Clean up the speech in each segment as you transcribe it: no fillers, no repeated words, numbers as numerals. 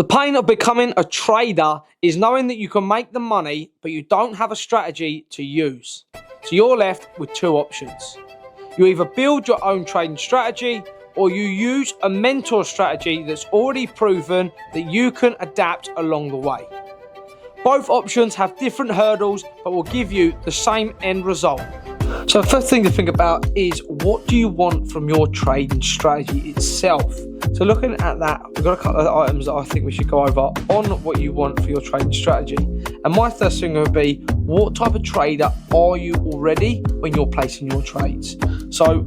The pain of becoming a trader is knowing that you can make the money, but you don't have a strategy to use. So you're left with two options. You either build your own trading strategy, or you use a mentor strategy that's already proven that you can adapt along the way. Both options have different hurdles, but will give you the same end result. So the first thing to think about is, what do you want from your trading strategy itself? So looking at that, we've got a couple of items that I think we should go over on what you want for your trading strategy. And my first thing would be, what type of trader are you already when you're placing your trades? So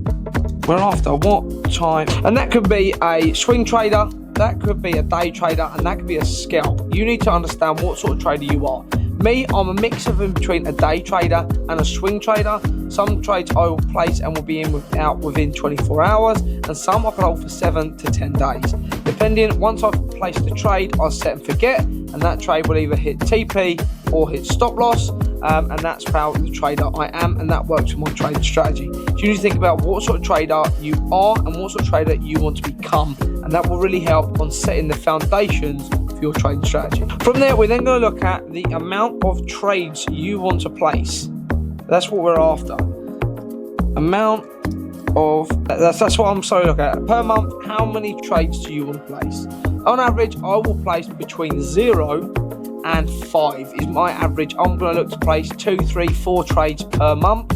we're after what type, and that could be a swing trader, that could be a day trader, and that could be a scalp. You need to understand what sort of trader you are. Me, I'm a mix of in between a day trader and a swing trader. Some trades I will place and will be out within 24 hours, and some I can hold for 7 to 10 days. Depending, once I've placed the trade, I'll set and forget, and that trade will either hit TP or hit stop loss, and that's how the trader I am, and that works with my trading strategy. So you need to think about what sort of trader you are and what sort of trader you want to become, and that will really help on setting the foundations for your trading strategy. From there, we're then going to look at the amount of trades you want to place. That's what we're after. Amount of, that's what I'm sorry, look at. Per month, how many trades do you want to place? On average, I will place between 0 and 5 is my average. I'm going to look to place 2, 3, 4 trades per month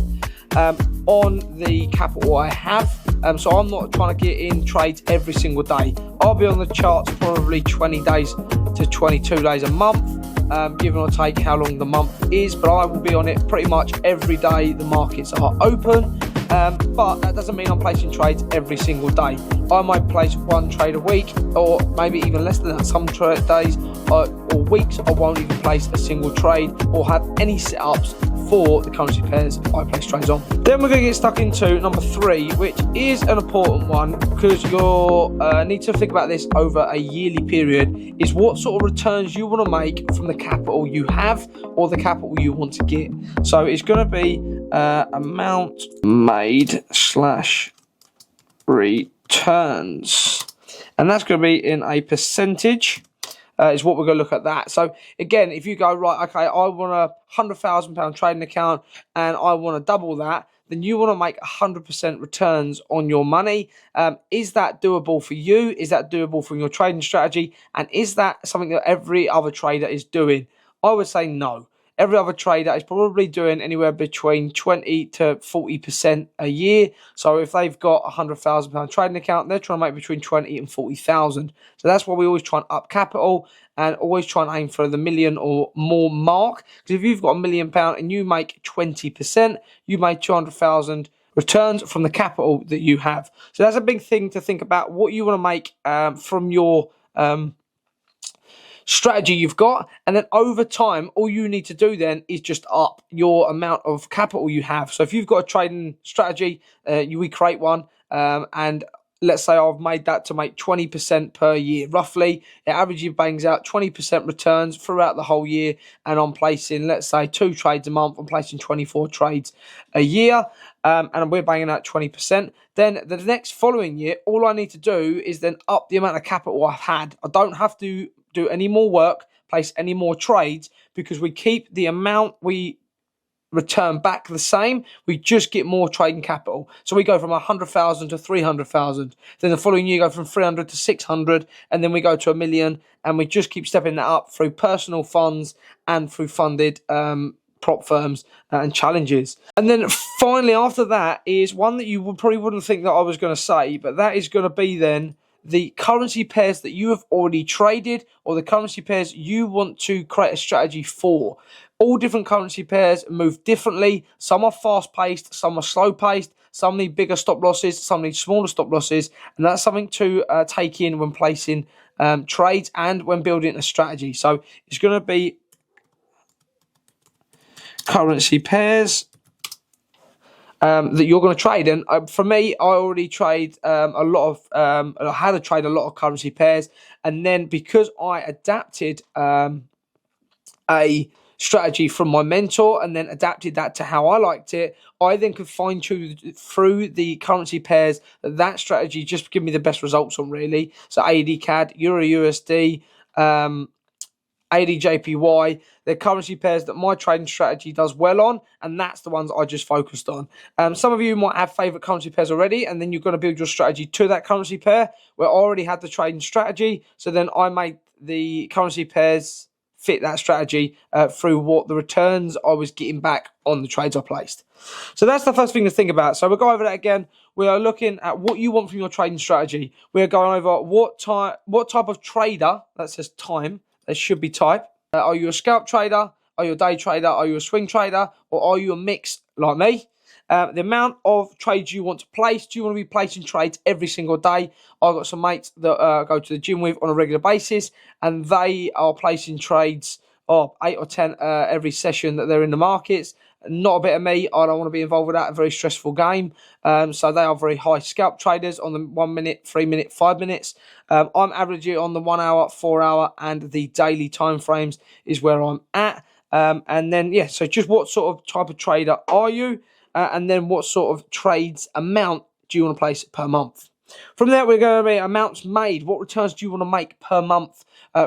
on the capital I have. So I'm not trying to get in trades every single day. I'll be on the charts probably 20 days to 22 days a month, give or take how long the month is, but I will be on it pretty much every day the markets are open. But that doesn't mean I'm placing trades every single day. I might place 1 trade a week, or maybe even less than that. Some days or weeks I won't even place a single trade or have any setups for the currency pairs I place trades on. Then we're going to get stuck into number 3, which is an important one, because you need to think about this over a yearly period, is what sort of returns you want to make from the capital you have or the capital you want to get. So it's going to be amount made / returns, and that's going to be in a percentage. Is what we're going to look at that. So again, if you go, right, okay, I want a £100,000 trading account and I want to double that, then you want to make 100% returns on your money. Is that doable for you? Is that doable from your trading strategy? And is that something that every other trader is doing? I would say no. Every other trader is probably doing anywhere between 20 to 40% a year. So if they've got a £100,000 trading account, they're trying to make between 20 and 40,000. So that's why we always try and up capital and always try and aim for the million or more mark. Because if you've got £1 million and you make 20%, you made 200,000 returns from the capital that you have. So that's a big thing to think about, what you want to make from your strategy you've got, and then over time all you need to do then is just up your amount of capital you have. So if you've got a trading strategy, we create one, and let's say I've made that to make 20% per year roughly. It averages bangs out 20% returns throughout the whole year, and I'm placing, let's say, 2 trades a month. I'm placing 24 trades a year, and we're banging out 20%. Then the next following year, all I need to do is then up the amount of capital I've had. I don't have to do any more work, place any more trades, because we keep the amount we return back the same. We just get more trading capital. So we go from 100,000 to 300,000. Then the following year go from 300 to 600, and then we go to 1 million, and we just keep stepping that up through personal funds and through funded prop firms and challenges. And then finally, after that, is one that you probably wouldn't think that I was going to say, but that is going to be then the currency pairs that you have already traded, or the currency pairs you want to create a strategy for. All different currency pairs move differently. Some are fast-paced, some are slow-paced, some need bigger stop losses, some need smaller stop losses, and that's something to take in when placing trades and when building a strategy. So it's going to be currency pairs that you're going to trade. And for me, I already trade I had to trade a lot of currency pairs, and then because I adapted a strategy from my mentor and then adapted that to how I liked it, I then could fine tune through the currency pairs that strategy just give me the best results on, really. So AED CAD, Euro USD, ADJPY. They're currency pairs that my trading strategy does well on, and that's the ones I just focused on. Some of you might have favorite currency pairs already, and then you're going to build your strategy to that currency pair, where I already had the trading strategy, so then I made the currency pairs fit that strategy through what the returns I was getting back on the trades I placed. So that's the first thing to think about. So we'll go over that again. We are looking at what you want from your trading strategy. We're going over what type of trader, that says time, there should be type. Are you a scalp trader? Are you a day trader? Are you a swing trader? Or are you a mix like me? The amount of trades you want to place. Do you want to be placing trades every single day? I've got some mates that go to the gym with on a regular basis, and they are placing trades of 8 or 10 every session that they're in the markets. Not a bit of me. I don't want to be involved with that. A very stressful game. So they are very high scalp traders on the 1 minute, 3 minute, 5 minutes. I'm averaging on the 1 hour, 4 hour, and the daily time frames is where I'm at. And then, yeah, so just what sort of type of trader are you? And then what sort of trades amount do you want to place per month? From there, we're going to be amounts made. What returns do you want to make per month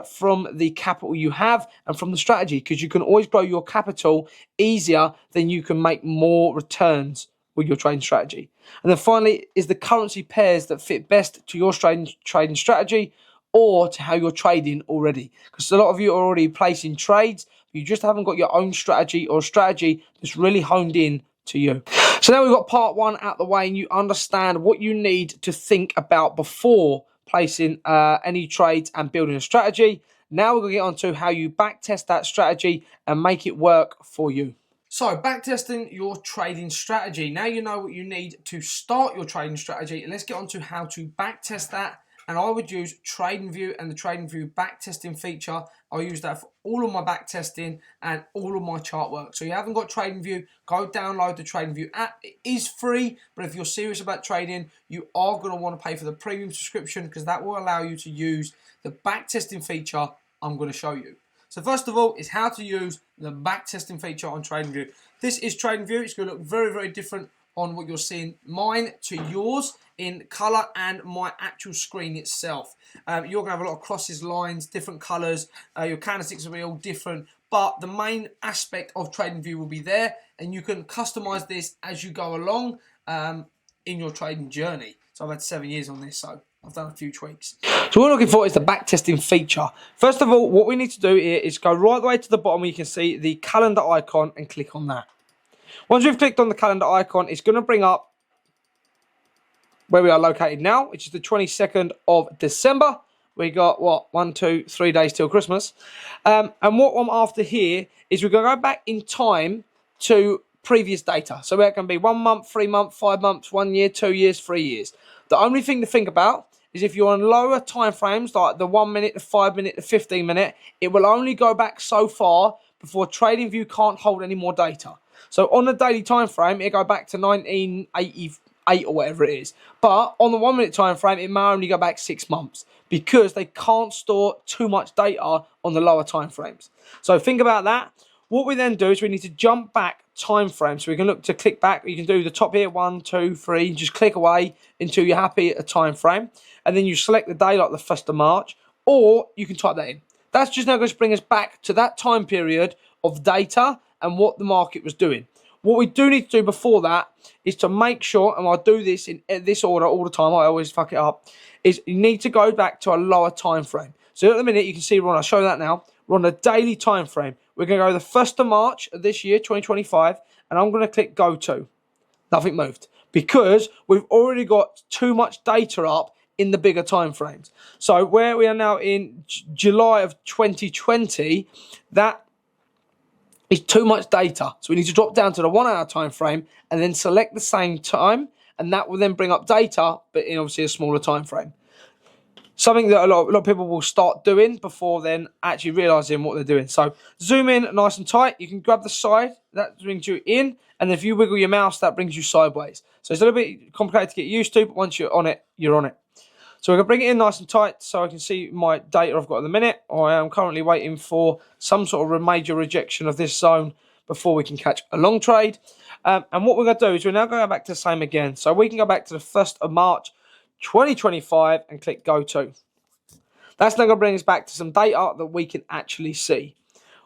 from the capital you have and from the strategy? Because you can always grow your capital easier than you can make more returns with your trading strategy. And then finally is the currency pairs that fit best to your trading strategy or to how you're trading already. Because a lot of you are already placing trades, but you just haven't got your own strategy or a strategy that's really honed in to you. So now we've got part one out the way and you understand what you need to think about before placing any trades and building a strategy. Now we're going to get on to how you backtest that strategy and make it work for you. So backtesting your trading strategy. Now you know what you need to start your trading strategy, and let's get on to how to backtest that. And I would use TradingView and the TradingView backtesting feature. I'll use that for all of my backtesting and all of my chart work. So you haven't got TradingView, go download the TradingView app. It is free, but if you're serious about trading, you are going to want to pay for the premium subscription because that will allow you to use the backtesting feature I'm going to show you. So first of all is how to use the backtesting feature on TradingView. This is TradingView. It's going to look very, very different on what you're seeing mine to yours in color and my actual screen itself. You're going to have a lot of crosses, lines, different colors. Your candlesticks will be all different, but the main aspect of TradingView will be there, and you can customize this as you go along in your trading journey. So I've had 7 years on this, so I've done a few tweaks. So what we're looking for is the backtesting feature. First of all, what we need to do here is go right the way to the bottom where you can see the calendar icon and click on that. Once we've clicked on the calendar icon, it's going to bring up where we are located now, which is the 22nd of December. We got, what, 1, 2, 3 days till Christmas. And what I'm after here is we're going to go back in time to previous data. So it can be 1 month, 3 months, 5 months, 1 year, 2 years, 3 years. The only thing to think about is if you're on lower time frames, like the 1 minute, the 5 minute, the 15 minute, it will only go back so far before TradingView can't hold any more data. So on the daily time frame, it'll go back to 1988 or whatever it is. But on the 1 minute time frame, it may only go back 6 months because they can't store too much data on the lower time frames. So think about that. What we then do is we need to jump back time frame. So we can look to click back. You can do the top here, 1, 2, 3, just click away until you're happy at a time frame. And then you select the day like the 1st of March, or you can type that in. That's just now going to bring us back to that time period of data and what the market was doing. What we do need to do before that is to make sure, and I do this in this order all the time, I always fuck it up, is you need to go back to a lower time frame. So at the minute, you can see I'll show you that now. We're on a daily time frame. We're going to go the 1st of March of this year, 2025, and I'm going to click Go To. Nothing moved because we've already got too much data up in the bigger time frames. So where we are now in July of 2020, that is too much data. So we need to drop down to the 1 hour time frame and then select the same time, and that will then bring up data, but in obviously a smaller time frame. Something that a lot of people will start doing before then actually realizing what they're doing. So zoom in nice and tight. You can grab the side, that brings you in, and if you wiggle your mouse, that brings you sideways. So it's a little bit complicated to get used to, but once you're on it, you're on it. So we're going to bring it in nice and tight so I can see my data I've got at the minute. I am currently waiting for some sort of major rejection of this zone before we can catch a long trade. And what we're going to do is we're now going to go back to the same again. So we can go back to the 1st of March 2025 and click Go To. That's now going to bring us back to some data that we can actually see.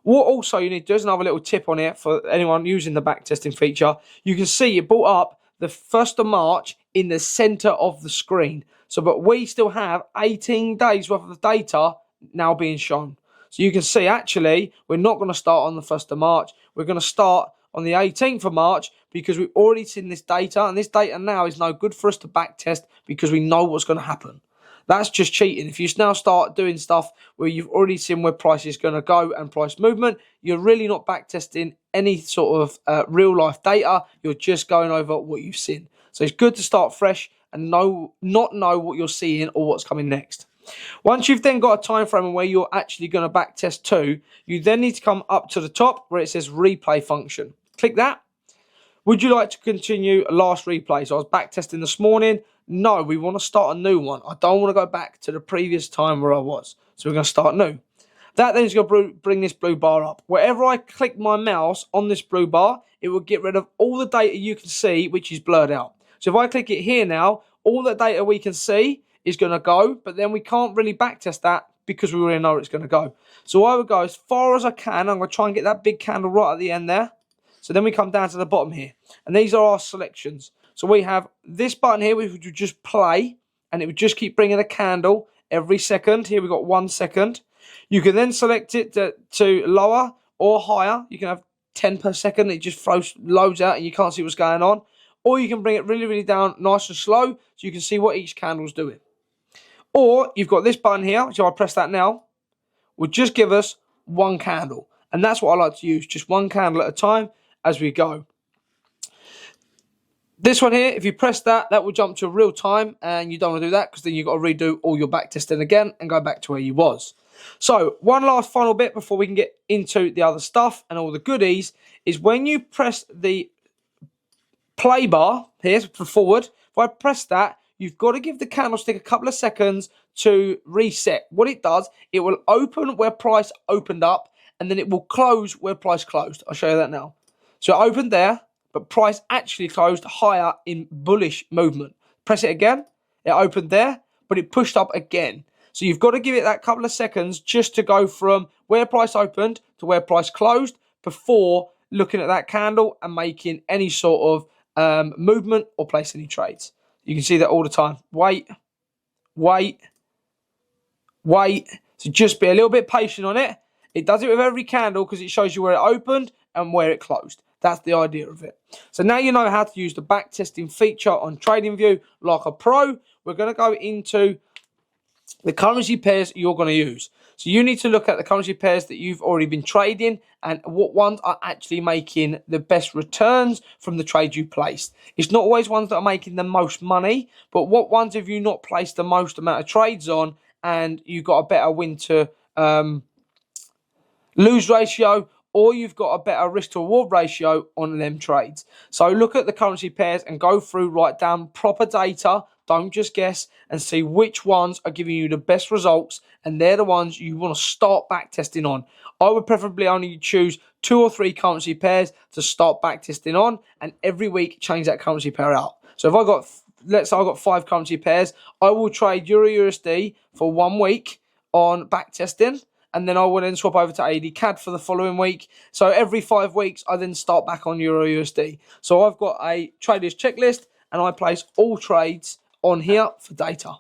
What also you need to do is another little tip on here for anyone using the backtesting feature. You can see it brought up the 1st of March in the center of the screen. So, but we still have 18 days worth of data now being shown. So you can see actually we're not going to start on the 1st of March. We're going to start on the 18th of March because we've already seen this data, and this data now is no good for us to backtest because we know what's going to happen. That's just cheating. If you now start doing stuff where you've already seen where price is going to go and price movement, you're really not backtesting any sort of real life data. You're just going over what you've seen. So it's good to start fresh and not know what you're seeing or what's coming next. Once you've then got a time frame where you're actually going to backtest to, you then need to come up to the top where it says replay function. Click that. Would you like to continue last replay? So I was backtesting this morning. No, we want to start a new one. I don't want to go back to the previous time where I was. So we're going to start new. That then is going to bring this blue bar up. Wherever I click my mouse on this blue bar, it will get rid of all the data you can see, which is blurred out. So if I click it here now, all the data we can see is going to go, but then we can't really backtest that because we already know where it's going to go. So I would go as far as I can. I'm going to try and get that big candle right at the end there. So then we come down to the bottom here. And these are our selections. So we have this button here, which would just play, and it would just keep bringing a candle every second. Here we've got 1 second. You can then select it to lower or higher. You can have 10 per second. It just throws loads out and you can't see what's going on. Or you can bring it really, really down nice and slow so you can see what each candle's doing. Or you've got this button here, so I press that now, will just give us 1 candle. And that's what I like to use, just 1 candle at a time as we go. This one here, if you press that, that will jump to real time, and you don't want to do that because then you've got to redo all your backtesting again and go back to where you was. So one last final bit before we can get into the other stuff and all the goodies is when you press the play bar here for forward, if I press that, you've got to give the candlestick a couple of seconds to reset. What it does, it will open where price opened up and then it will close where price closed. I'll show you that now. So it opened there, but price actually closed higher in bullish movement. Press it again, it opened there, but it pushed up again. So you've got to give it that couple of seconds just to go from where price opened to where price closed before looking at that candle and making any sort of movement or place any trades. You can see that all the time. Wait. So just be a little bit patient on it. It does it with every candle because it shows you where it opened and where it closed. That's the idea of it. So now you know how to use the backtesting feature on TradingView like a pro. We're going to go into the currency pairs you're going to use. So you need to look at the currency pairs that you've already been trading and what ones are actually making the best returns from the trade you placed. It's not always ones that are making the most money, but what ones have you not placed the most amount of trades on and you got a better win to lose ratio, or you've got a better risk to reward ratio on them trades. So look at the currency pairs and go through, write down proper data, don't just guess, and see which ones are giving you the best results, and they're the ones you want to start backtesting on. I would preferably only choose 2 or 3 currency pairs to start backtesting on, and every week change that currency pair out. So if I got, let's say I got 5 currency pairs, I will trade Euro USD for 1 week on backtesting, and then I will then swap over to AD CAD for the following week. So every 5 weeks, I then start back on Euro USD. So I've got a traders checklist, and I place all trades on here for data.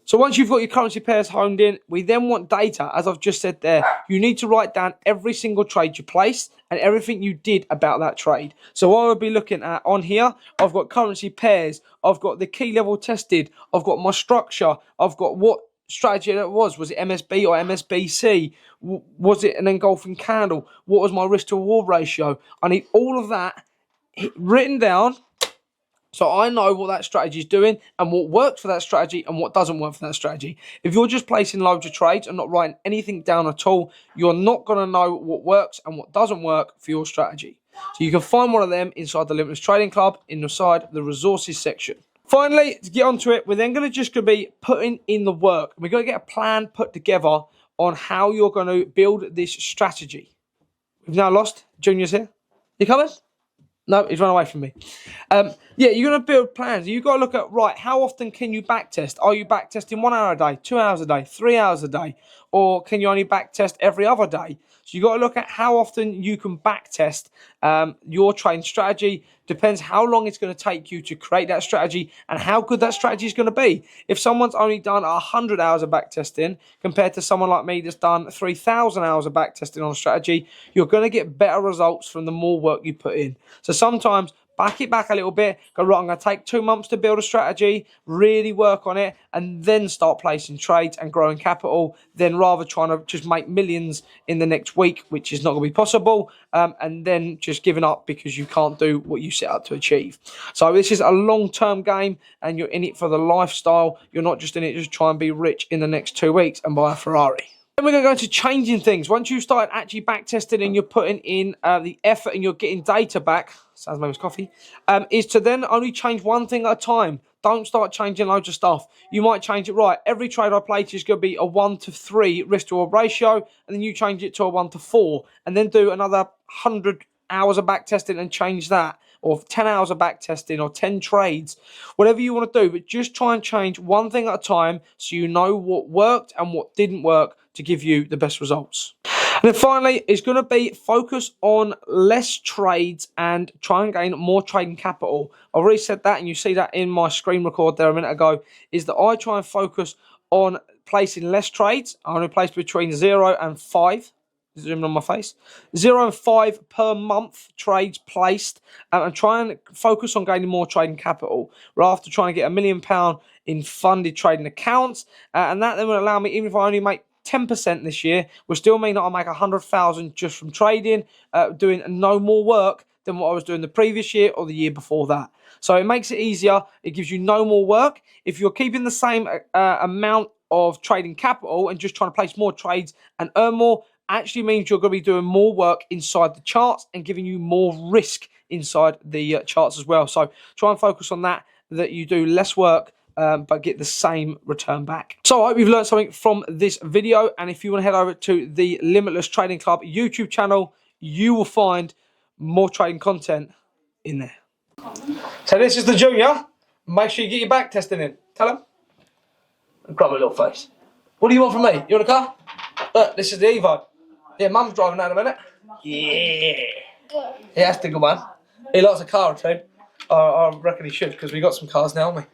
So once you've got your currency pairs honed in, we then want data, as I've just said there. You need to write down every single trade you place and everything you did about that trade. So what I would be looking at on here, I've got currency pairs, I've got the key level tested, I've got my structure, I've got what strategy that was. Was it MSB or MSBC? Was it an engulfing candle? What was my risk to reward ratio? I need all of that written down so I know what that strategy is doing and what works for that strategy and what doesn't work for that strategy. If you're just placing loads of trades and not writing anything down at all, you're not going to know what works and what doesn't work for your strategy. So you can find one of them inside the Limitless Trading Club inside the resources section. Finally, to get onto it, we're then going to be putting in the work. We're going to get a plan put together on how you're going to build this strategy. We've now lost. Junior's here. You coming? No, he's run away from me. Yeah, you're going to build plans. You've got to look at, right, how often can you backtest? Are you backtesting 1 hour a day, 2 hours a day, 3 hours a day? Or can you only backtest every other day? So you've got to look at how often you can backtest your trading strategy. Depends how long it's going to take you to create that strategy and how good that strategy is going to be. If someone's only done 100 hours of backtesting compared to someone like me that's done 3,000 hours of backtesting on a strategy, you're going to get better results from the more work you put in. So sometimes back it back a little bit, go, right, I'm going to take 2 months to build a strategy, really work on it, and then start placing trades and growing capital, then rather trying to just make millions in the next week, which is not going to be possible, and then just giving up because you can't do what you set out to achieve. So this is a long-term game, and you're in it for the lifestyle. You're not just in it just try and be rich in the next 2 weeks and buy a Ferrari. Then we're going to go into changing things. Once you start actually backtesting and you're putting in the effort and you're getting data back, sounds like coffee, is to then only change one thing at a time. Don't start changing loads of stuff. You might change it, right, every trade I place is going to be a 1-to-3 risk to reward ratio, and then you change it to a 1-to-4, and then do another 100 hours of backtesting and change that, or 10 hours of backtesting, or 10 trades, whatever you want to do, but just try and change one thing at a time so you know what worked and what didn't work to give you the best results. And then finally, it's going to be focus on less trades and try and gain more trading capital. I've already said that, and you see that in my screen record there a minute ago, is that I try and focus on placing less trades. I only place between 0 and 5. Zooming on my face. 0 and 5 per month trades placed, and try and focus on gaining more trading capital rather than trying to get £1 million in funded trading accounts, and that then will allow me, even if I only make 10% this year, will still mean that I make 100,000 just from trading, doing no more work than what I was doing the previous year or the year before that. So it makes it easier. It gives you no more work. If you're keeping the same amount of trading capital and just trying to place more trades and earn more, actually means you're going to be doing more work inside the charts and giving you more risk inside the charts as well. So try and focus on that you do less work but get the same return back. So I hope you've learned something from this video, and if you want to head over to the Limitless Trading Club YouTube channel, you will find more trading content in there. So this is the Junior. Make sure you get your back testing in. Tell him. And grab a little face. What do you want from me? You want a car? Look, this is the Evo. Yeah, Mum's driving that in a minute. Yeah. Yeah, that's the good one. He likes a car or two. I reckon he should, because we got some cars now, haven't we?